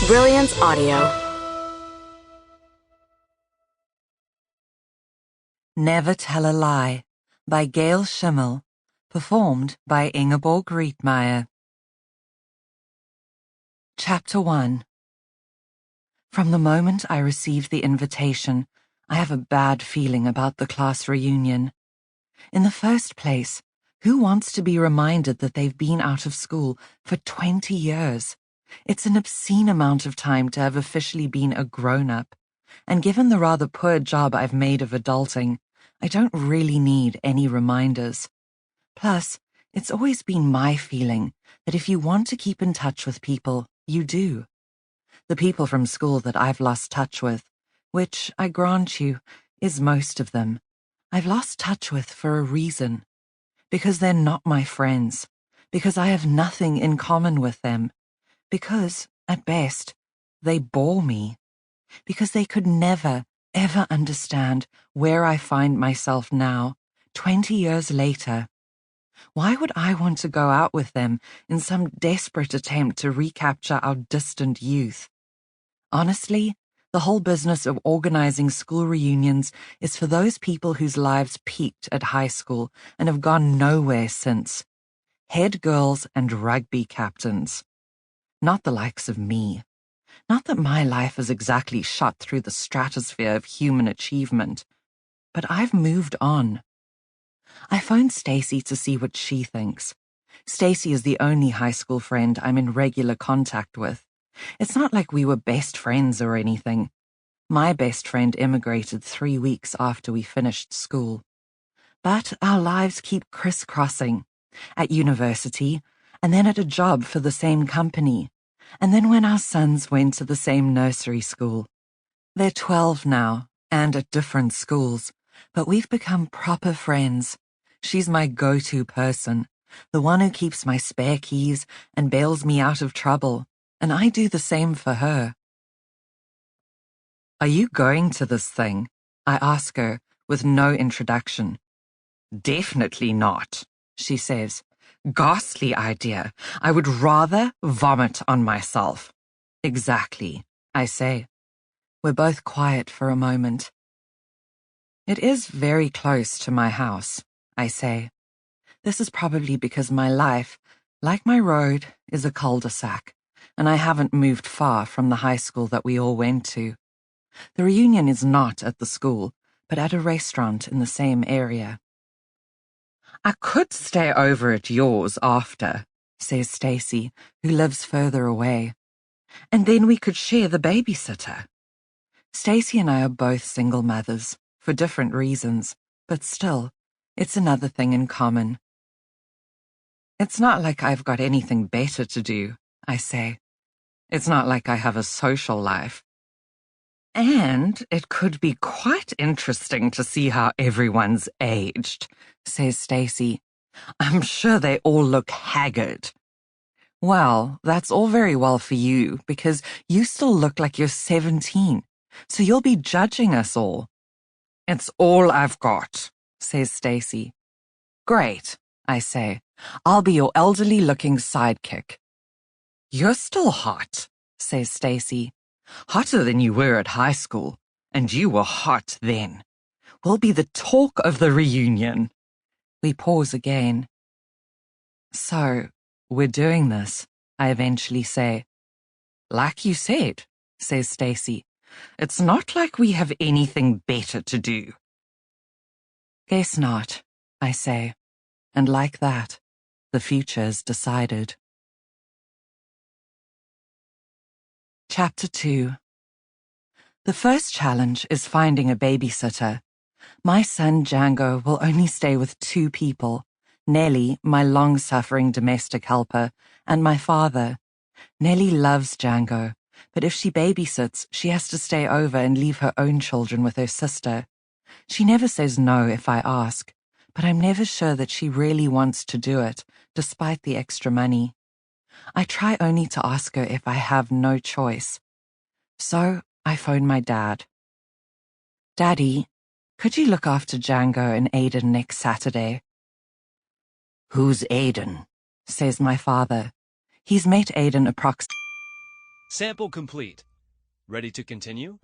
Brilliance Audio. Never Tell a Lie by Gail Schimmel, performed by Ingeborg Riedmaier. Chapter 1. From the moment I received the invitation, I have a bad feeling about the class reunion. In the first place, who wants to be reminded that they've been out of school for 20 years? It's an obscene amount of time to have officially been a grown-up, and given the rather poor job I've made of adulting, I don't really need any reminders. Plus, it's always been my feeling that if you want to keep in touch with people, you do. The people from school that I've lost touch with, which, I grant you, is most of them, I've lost touch with for a reason. Because they're not my friends. Because I have nothing in common with them. Because, at best, they bore me. Because they could never, ever understand where I find myself now, 20 years later. Why would I want to go out with them in some desperate attempt to recapture our distant youth? Honestly, the whole business of organizing school reunions is for those people whose lives peaked at high school and have gone nowhere since. Head girls and rugby captains. Not the likes of me. Not that my life is exactly shot through the stratosphere of human achievement, but I've moved on. I phoned Stacy to see what she thinks. Stacy is the only high school friend I'm in regular contact with. It's not like we were best friends or anything. My best friend immigrated 3 weeks after we finished school. But our lives keep crisscrossing. At university, and then at a job for the same company, and then when our sons went to the same nursery school. They're 12 now, and at different schools, but we've become proper friends. She's my go-to person, the one who keeps my spare keys and bails me out of trouble, and I do the same for her. Are you going to this thing? I ask her, with no introduction. Definitely not, she says. Ghastly idea. I would rather vomit on myself. Exactly, I say. We're both quiet for a moment. It is very close to my house, I say. This is probably because my life, like my road, is a cul-de-sac, and I haven't moved far from the high school that we all went to. The reunion is not at the school, but at a restaurant in the same area. I could stay over at yours after, says Stacy, who lives further away. And then we could share the babysitter. Stacy and I are both single mothers, for different reasons, but still, it's another thing in common. It's not like I've got anything better to do, I say. It's not like I have a social life. And it could be quite interesting to see how everyone's aged, says Stacy. I'm sure they all look haggard. Well, that's all very well for you, because you still look like you're 17, so you'll be judging us all. It's all I've got, says Stacy. Great, I say. I'll be your elderly-looking sidekick. You're still hot, says Stacy. Hotter than you were at high school, and you were hot then. We'll be the talk of the reunion. We pause again. So, we're doing this, I eventually say. Like you said, says Stacy. It's not like we have anything better to do. Guess not, I say. And like that, the future's decided. Chapter 2. The first challenge is finding a babysitter. My son Django will only stay with 2 people, Nellie, my long-suffering domestic helper, and my father. Nellie loves Django, but if she babysits, she has to stay over and leave her own children with her sister. She never says no if I ask, but I'm never sure that she really wants to do it, despite the extra money. I try only to ask her if I have no choice. So I phone my dad. Daddy, could you look after Django and Aiden next Saturday? Who's Aiden? Says my father. He's met Aiden approximately. Sample complete. Ready to continue?